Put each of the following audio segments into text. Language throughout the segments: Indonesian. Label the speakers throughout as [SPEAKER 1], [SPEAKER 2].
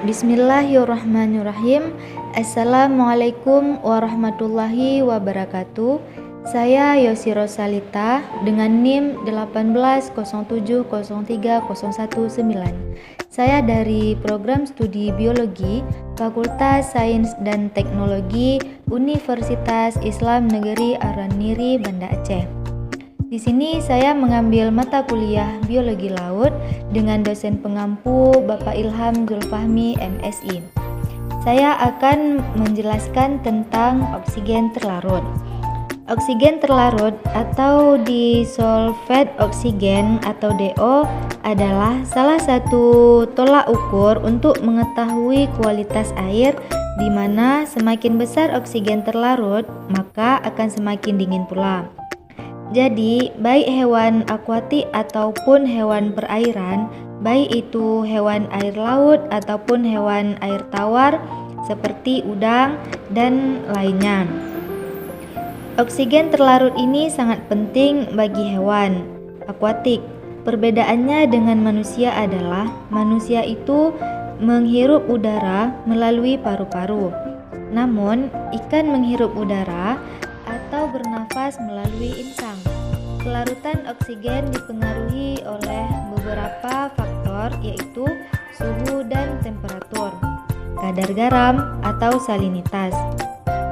[SPEAKER 1] Bismillahirrahmanirrahim. Assalamualaikum warahmatullahi wabarakatuh. Saya Yosi Rosalita dengan NIM 180703019. Saya dari Program Studi Biologi Fakultas Sains dan Teknologi Universitas Islam Negeri Araniri, Banda Aceh. Di sini saya mengambil mata kuliah Biologi Laut dengan dosen pengampu Bapak Ilham Zulfahmi MSI. Saya akan menjelaskan tentang oksigen terlarut. Oksigen terlarut atau disolved oksigen atau DO adalah salah satu tolak ukur untuk mengetahui kualitas air, di mana semakin besar oksigen terlarut maka akan semakin dingin pula. Jadi, baik hewan akuatik ataupun hewan perairan, baik itu hewan air laut ataupun hewan air tawar seperti udang dan lainnya. Oksigen terlarut ini sangat penting bagi hewan akuatik. Perbedaannya dengan manusia adalah manusia itu menghirup udara melalui paru-paru. Namun, ikan menghirup udara atau bernafas melalui insang. Kelarutan oksigen dipengaruhi oleh beberapa faktor, yaitu suhu dan temperatur, kadar garam atau salinitas.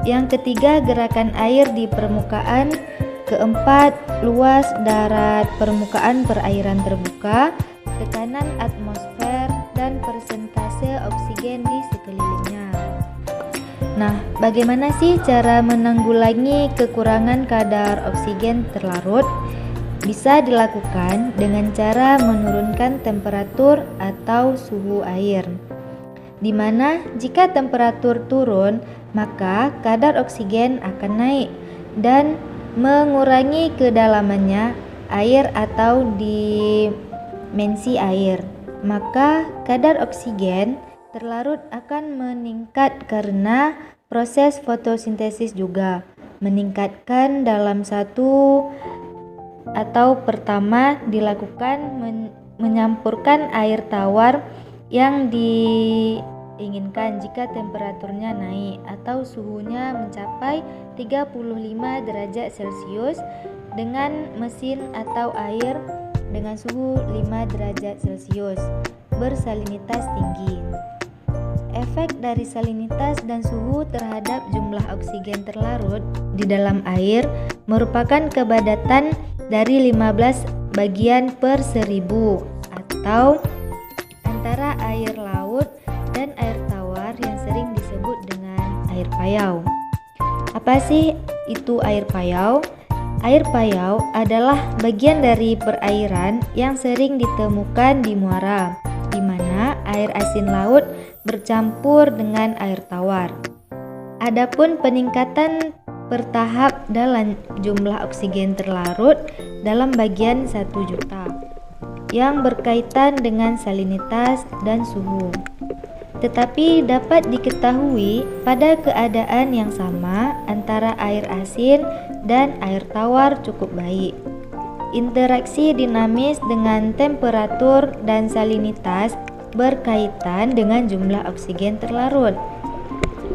[SPEAKER 1] Yang ketiga, gerakan air di permukaan. Keempat, luas darat permukaan perairan terbuka, tekanan atmosfer, dan persentase oksigen di sekelilingnya. Nah, bagaimana sih cara menanggulangi kekurangan kadar oksigen terlarut? Bisa dilakukan dengan cara menurunkan temperatur atau suhu air. Di mana jika temperatur turun, maka kadar oksigen akan naik dan mengurangi kedalamannya air atau dimensi air. Maka kadar oksigen terlarut akan meningkat karena proses fotosintesis juga meningkatkan dalam satu atau pertama dilakukan menyampurkan air tawar yang diinginkan jika temperaturnya naik atau suhunya mencapai 35 derajat Celcius dengan mesin atau air dengan suhu 5 derajat Celcius bersalinitas tinggi. Efek dari salinitas dan suhu terhadap jumlah oksigen terlarut di dalam air merupakan kepadatan dari 15 bagian per 1000 atau antara air laut dan air tawar yang sering disebut dengan air payau. Apa sih itu air payau? Air payau adalah bagian dari perairan yang sering ditemukan di muara, di mana air asin laut bercampur dengan air tawar. Adapun peningkatan bertahap dalam jumlah oksigen terlarut dalam bagian 1 juta yang berkaitan dengan salinitas dan suhu. Tetapi dapat diketahui pada keadaan yang sama antara air asin dan air tawar cukup baik. Interaksi dinamis dengan temperatur dan salinitas berkaitan dengan jumlah oksigen terlarut.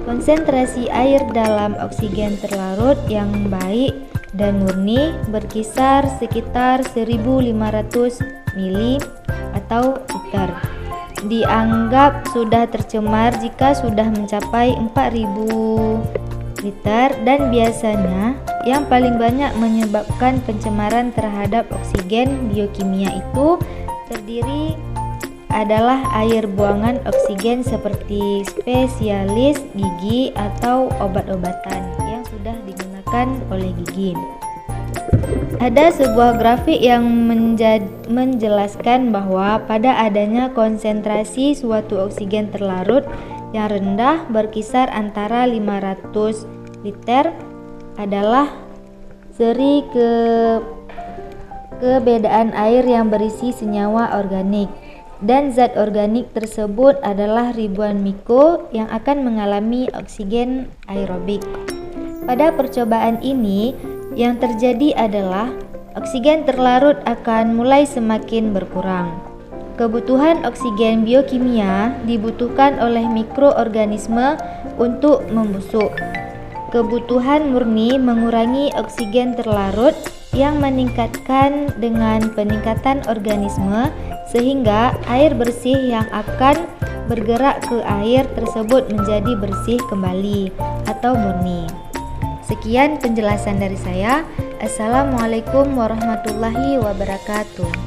[SPEAKER 1] Konsentrasi air dalam oksigen terlarut yang baik dan murni berkisar sekitar 1500 mili atau liter. Dianggap sudah tercemar jika sudah mencapai 4000 liter dan biasanya yang paling banyak menyebabkan pencemaran terhadap oksigen biokimia itu terdiri adalah air buangan oksigen seperti spesialis gigi atau obat-obatan yang sudah digunakan oleh gigi. Ada sebuah grafik yang menjelaskan bahwa pada adanya konsentrasi suatu oksigen terlarut yang rendah berkisar antara 500 liter adalah seri kebedaan air yang berisi senyawa organik, dan zat organik tersebut adalah ribuan mikro yang akan mengalami oksigen aerobik. Pada percobaan ini, yang terjadi adalah oksigen terlarut akan mulai semakin berkurang. Kebutuhan oksigen biokimia dibutuhkan oleh mikroorganisme untuk membusuk. Kebutuhan murni mengurangi oksigen terlarut yang meningkatkan dengan peningkatan organisme sehingga air bersih yang akan bergerak ke air tersebut menjadi bersih kembali atau murni. Sekian penjelasan dari saya. Assalamualaikum warahmatullahi wabarakatuh.